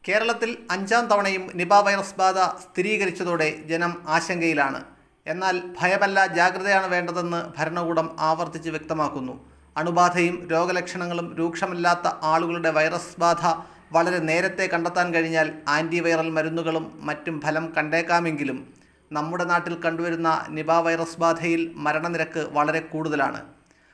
കേരളത്തിൽ 5ാം തവണയും Nipah virus ബാധ സ്ഥിരീകരിച്ചതോടെ ജനം ആശങ്കയിലാണ്. എന്നാൽ ഭയമല്ല, ജാഗ്രതയാണ് വേണ്ടതെന്ന് ഭരണകൂടം ആവർത്തിച്ച് വ്യക്തമാക്കുന്നു. അണുബാധയും രോഗലക്ഷണങ്ങളും രൂക്ഷമല്ലാത്ത ആളുകളുടെ വൈറസ് ബാധ വളരെ നേരത്തെ കണ്ടെത്താൻ കഴിഞ്ഞാൽ ആൻറ്റിവൈറൽ മരുന്നുകളും മറ്റും ഫലം കണ്ടേക്കാമെങ്കിലും നമ്മുടെ നാട്ടിൽ കണ്ടുവരുന്ന നിപ വൈറസ് ബാധയിൽ മരണനിരക്ക് വളരെ കൂടുതലാണ്.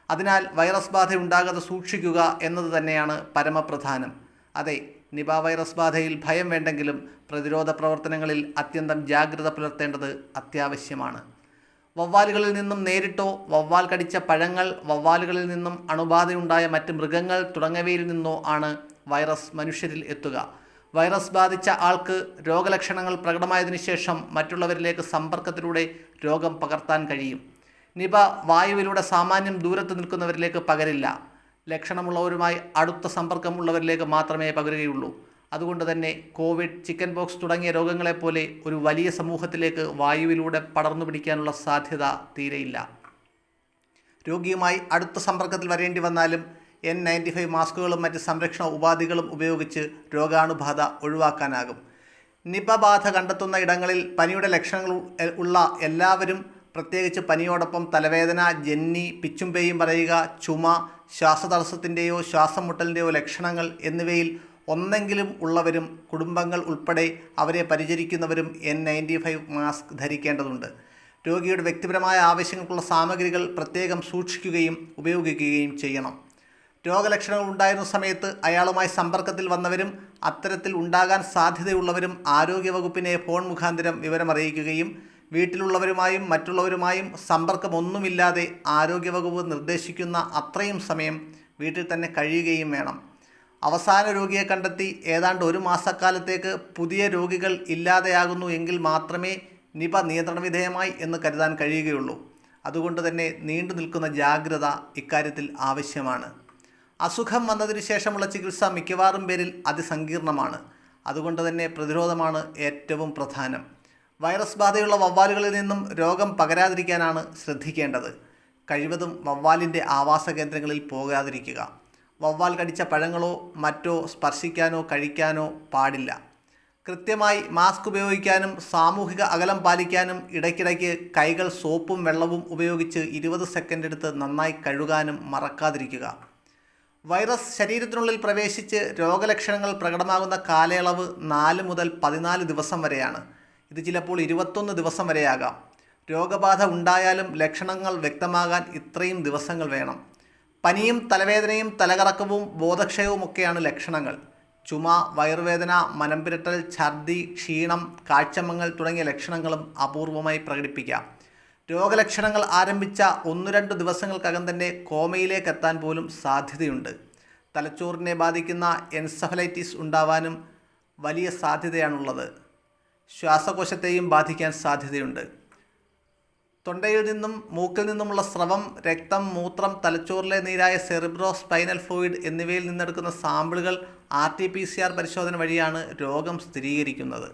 അതിനാൽ വൈറസ് ബാധ ഉണ്ടാകാതെ സൂക്ഷിക്കുക എന്നത് തന്നെയാണ് പരമപ്രധാനം. അതെ, നിപ വൈറസ് ബാധയിൽ ഭയം വേണ്ടെങ്കിലും പ്രതിരോധ പ്രവർത്തനങ്ങളിൽ അത്യന്തം ജാഗ്രത പുലർത്തേണ്ടത് അത്യാവശ്യമാണ്. വവ്വാലുകളിൽ നിന്നും നേരിട്ടോ, വവ്വാൽ കടിച്ച പഴങ്ങൾ, വവ്വാലുകളിൽ നിന്നും അണുബാധയുണ്ടായ മറ്റ് മൃഗങ്ങൾ തുടങ്ങിയവയിൽ നിന്നോ ആണ് വൈറസ് മനുഷ്യരിൽ എത്തുക. വൈറസ് ബാധിച്ച ആൾക്ക് രോഗലക്ഷണങ്ങൾ പ്രകടമായതിനു ശേഷം മറ്റുള്ളവരിലേക്ക് സമ്പർക്കത്തിലൂടെ രോഗം പകർത്താൻ കഴിയും. നിപ വായുവിലൂടെ സാമാന്യം ദൂരത്ത് നിൽക്കുന്നവരിലേക്ക് പകരില്ല. ലക്ഷണമുള്ളവരുമായി അടുത്ത സമ്പർക്കം ഉള്ളവരിലേക്ക് മാത്രമേ പകരുകയുള്ളൂ. അതുകൊണ്ട് തന്നെ കോവിഡ്, ചിക്കൻ പോക്സ് തുടങ്ങിയ രോഗങ്ങളെപ്പോലെ ഒരു വലിയ സമൂഹത്തിലേക്ക് വായുവിലൂടെ പടർന്നു പിടിക്കാനുള്ള സാധ്യത തീരെയില്ല. രോഗിയുമായി അടുത്ത സമ്പർക്കത്തിൽ വരേണ്ടി വന്നാലും N95 മാസ്കുകളും മറ്റ് സംരക്ഷണ ഉപാധികളും ഉപയോഗിച്ച് രോഗാണുബാധ ഒഴിവാക്കാനാകും. നിപ ബാധ കണ്ടെത്തുന്ന ഇടങ്ങളിൽ പനിയുടെ ലക്ഷണങ്ങൾ ഉള്ള എല്ലാവരും, പ്രത്യേകിച്ച് പനിയോടൊപ്പം തലവേദന, ജന്നി, പിച്ചുംപേയും പറയുക, ചുമ, ശ്വാസതടസ്സത്തിൻ്റെയോ ശ്വാസം മുട്ടലിൻ്റെയോ ലക്ഷണങ്ങൾ എന്നിവയിൽ ഒന്നെങ്കിലും ഉള്ളവരും കുടുംബങ്ങൾ ഉൾപ്പെടെ അവരെ പരിചരിക്കുന്നവരും N95 മാസ്ക് ധരിക്കേണ്ടതുണ്ട്. രോഗിയുടെ വ്യക്തിപരമായ ആവശ്യങ്ങൾക്കുള്ള സാമഗ്രികൾ പ്രത്യേകം സൂക്ഷിക്കുകയും ഉപയോഗിക്കുകയും ചെയ്യണം. രോഗലക്ഷണങ്ങൾ ഉണ്ടായിരുന്ന സമയത്ത് അയാളുമായി സമ്പർക്കത്തിൽ വന്നവരും അത്തരത്തിൽ ഉണ്ടാകാൻ സാധ്യതയുള്ളവരും ആരോഗ്യവകുപ്പിനെ ഫോൺ മുഖാന്തരം വിവരമറിയിക്കുകയും വീട്ടിലുള്ളവരുമായും മറ്റുള്ളവരുമായും സമ്പർക്കമൊന്നുമില്ലാതെ ആരോഗ്യവകുപ്പ് നിർദ്ദേശിക്കുന്ന അത്രയും സമയം വീട്ടിൽ തന്നെ കഴിയുകയും വേണം. അവസാന രോഗിയെ കണ്ടെത്തി ഏതാണ്ട് 1 മാസക്കാലത്തേക്ക് പുതിയ രോഗികൾ ഇല്ലാതെയാകുന്നു എങ്കിൽ മാത്രമേ നിപ നിയന്ത്രണവിധേയമായി എന്ന് കരുതാൻ കഴിയുകയുള്ളൂ. അതുകൊണ്ട് തന്നെ നീണ്ടു നിൽക്കുന്ന ജാഗ്രത ഇക്കാര്യത്തിൽ ആവശ്യമാണ്. അസുഖം വന്നതിന് ശേഷമുള്ള ചികിത്സ മിക്കവാറും പേരിൽ അതിസങ്കീർണമാണ്. അതുകൊണ്ട് തന്നെ പ്രതിരോധമാണ് ഏറ്റവും പ്രധാനം. വൈറസ് ബാധയുള്ള വവ്വാലുകളിൽ നിന്നും രോഗം പകരാതിരിക്കാനാണ് ശ്രദ്ധിക്കേണ്ടത്. കഴിവതും വവ്വാലിൻ്റെ ആവാസ കേന്ദ്രങ്ങളിൽ പോകാതിരിക്കുക. വവ്വാൽ കടിച്ച പഴങ്ങളോ മറ്റോ സ്പർശിക്കാനോ കഴിക്കാനോ പാടില്ല. കൃത്യമായി മാസ്ക് ഉപയോഗിക്കാനും സാമൂഹിക അകലം പാലിക്കാനും ഇടയ്ക്കിടയ്ക്ക് കൈകൾ സോപ്പും വെള്ളവും ഉപയോഗിച്ച് 20 സെക്കൻഡ് എടുത്ത് നന്നായി കഴുകാനും മറക്കാതിരിക്കുക. വൈറസ് ശരീരത്തിനുള്ളിൽ പ്രവേശിച്ച് രോഗലക്ഷണങ്ങൾ പ്രകടമാകുന്ന കാലയളവ് 4 മുതൽ 14 ദിവസം വരെയാണ്. ഇത് ചിലപ്പോൾ 21 ദിവസം വരെയാകാം. രോഗബാധ ഉണ്ടായാലും ലക്ഷണങ്ങൾ വ്യക്തമാകാൻ ഇത്രയും ദിവസങ്ങൾ വേണം. പനിയും തലവേദനയും തലകറക്കവും ബോധക്ഷയവുമൊക്കെയാണ് ലക്ഷണങ്ങൾ. ചുമ, വയറുവേദന, മനംപിരട്ടൽ, ഛർദി, ക്ഷീണം, കാഴ്ചമങ്ങൽ തുടങ്ങിയ ലക്ഷണങ്ങളും അപൂർവമായി പ്രകടിപ്പിക്കാം. രോഗലക്ഷണങ്ങൾ ആരംഭിച്ച 1-2 ദിവസങ്ങൾക്കകം തന്നെ കോമയിലേക്ക് എത്താൻ പോലും സാധ്യതയുണ്ട്. തലച്ചോറിനെ ബാധിക്കുന്ന എൻസഫലൈറ്റിസ് ഉണ്ടാവാനും വലിയ സാധ്യതയാണുള്ളത്. ശ്വാസകോശത്തെയും ബാധിക്കാൻ സാധ്യതയുണ്ട്. തൊണ്ടയിൽ നിന്നും മൂക്കിൽ നിന്നുമുള്ള സ്രവം, രക്തം, മൂത്രം, തലച്ചോറിലെ നീരായ സെറിബ്രോ സ്പൈനൽ ഫ്ലൂയിഡ് എന്നിവയിൽ നിന്നെടുക്കുന്ന സാമ്പിളുകൾ RT-PCR പരിശോധന വഴിയാണ് രോഗം സ്ഥിരീകരിക്കുന്നത്.